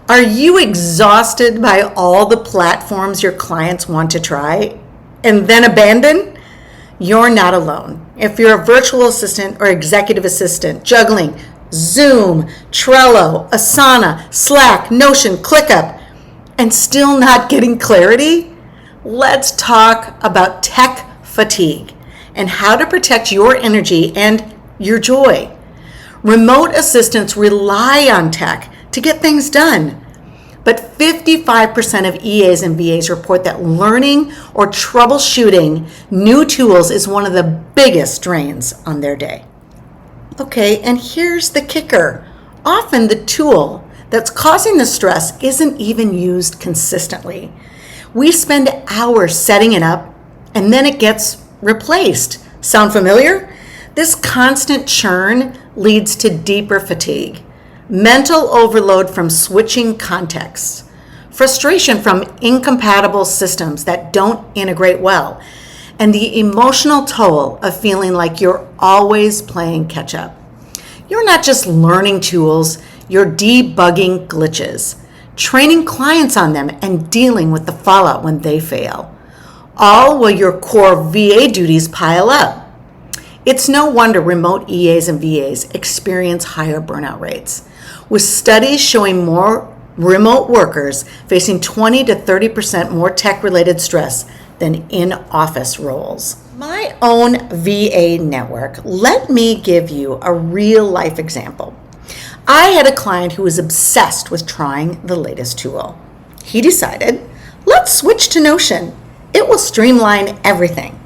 Are you exhausted by all the platforms your clients want to try and then abandon? You're not alone. If you're a virtual assistant or executive assistant juggling Zoom, Trello, Asana, Slack, Notion, ClickUp, and still not getting clarity, let's talk about tech fatigue and how to protect your energy and your joy. Remote assistants rely on tech to get things done. But 55% of EAs and VAs report that learning or troubleshooting new tools is one of the biggest drains on their day. Okay, and here's the kicker. Often the tool that's causing the stress isn't even used consistently. We spend hours setting it up and then it gets replaced. Sound familiar? This constant churn leads to deeper fatigue, mental overload from switching contexts, frustration from incompatible systems that don't integrate well, and the emotional toll of feeling like you're always playing catch up. You're not just learning tools, you're debugging glitches, training clients on them, and dealing with the fallout when they fail, all while your core VA duties pile up. It's no wonder remote EAs and VAs experience higher burnout rates, with studies showing more remote workers facing 20 to 30% more tech-related stress than in-office roles. My own VA network, let me give you a real-life example. I had a client who was obsessed with trying the latest tool. He decided, let's switch to Notion. It will streamline everything.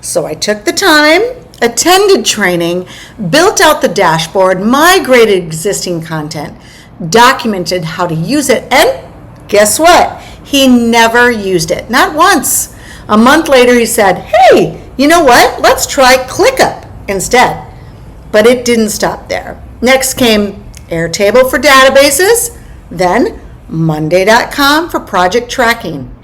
So I took the time, attended training, built out the dashboard, migrated existing content, documented how to use it, and guess what? He never used it, not once. A month later, he said, hey, you know what? Let's try ClickUp instead. But it didn't stop there. Next came Airtable for databases, then Monday.com for project tracking.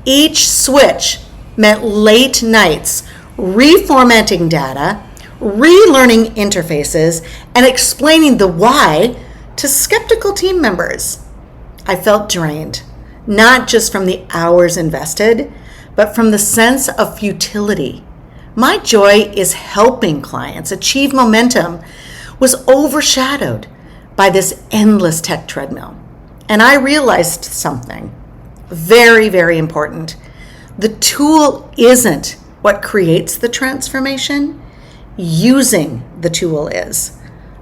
Each switch meant late nights, reformatting data, relearning interfaces, and explaining the why to skeptical team members. I felt drained, not just from the hours invested, but from the sense of futility. My joy is helping clients achieve momentum was overshadowed by this endless tech treadmill. And I realized something very, very important. The tool isn't what creates the transformation. Using the tool is.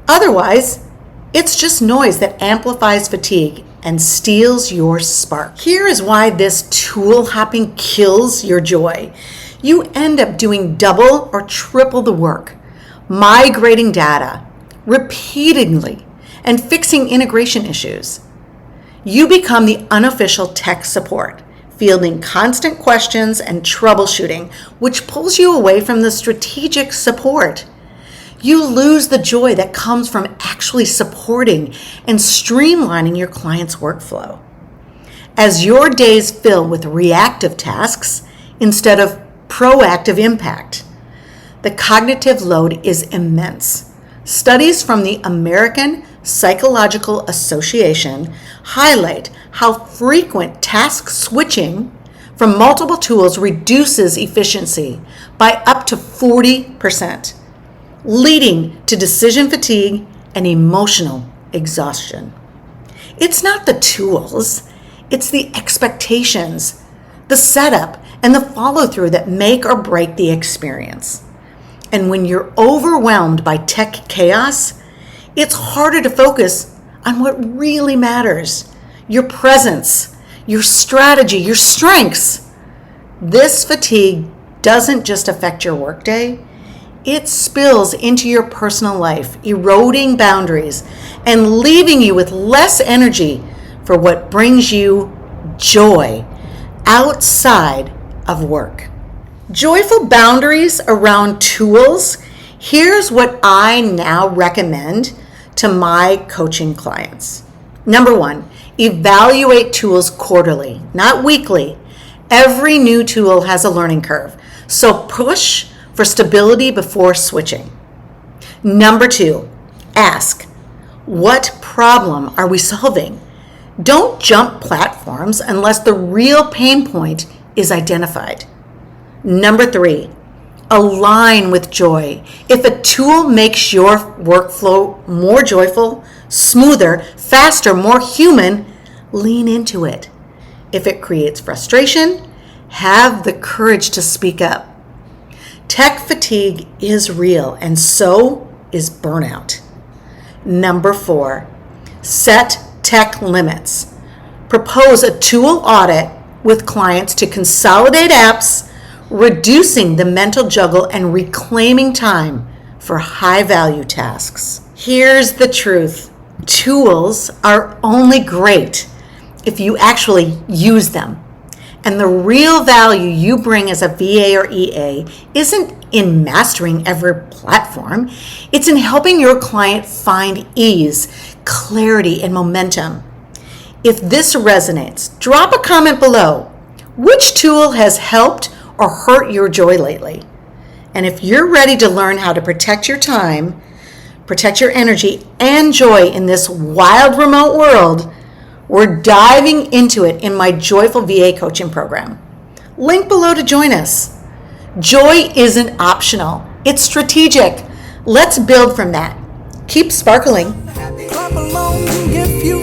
Otherwise, it's just noise that amplifies fatigue and steals your spark. Here is why this tool hopping kills your joy. You end up doing double or triple the work, migrating data repeatedly and fixing integration issues. You become the unofficial tech support, fielding constant questions and troubleshooting, which pulls you away from the strategic support. You lose the joy that comes from actually supporting and streamlining your client's workflow. As your days fill with reactive tasks instead of proactive impact, the cognitive load is immense. Studies from the American Psychological Association highlight how frequent task switching from multiple tools reduces efficiency by up to 40%, leading to decision fatigue and emotional exhaustion. It's not the tools, it's the expectations, the setup, and the follow-through that make or break the experience. And when you're overwhelmed by tech chaos, it's harder to focus on what really matters: your presence, your strategy, your strengths. This fatigue doesn't just affect your workday, it spills into your personal life, eroding boundaries and leaving you with less energy for what brings you joy outside of work. Joyful boundaries around tools. Here's what I now recommend to my coaching clients. Number one, evaluate tools quarterly, not weekly. Every new tool has a learning curve, so push for stability before switching. Number two, ask, what problem are we solving? Don't jump platforms unless the real pain point is identified. Number 3, align with joy. If a tool makes your workflow more joyful, smoother, faster, more human, lean into it. If it creates frustration, have the courage to speak up. Tech fatigue is real, and so is burnout. Number 4, set tech limits. Propose a tool audit with clients to consolidate apps, reducing the mental juggle and reclaiming time for high-value tasks. Here's the truth. Tools are only great if you actually use them. And the real value you bring as a VA or EA isn't in mastering every platform. It's in helping your client find ease, clarity, and momentum. If this resonates, drop a comment below. Which tool has helped or hurt your joy lately? And if you're ready to learn how to protect your time, protect your energy, and joy in this wild remote world, we're diving into it in my Joyful VA coaching program. Link below to join us. Joy isn't optional. It's strategic. Let's build from that. Keep sparkling. Clap along if you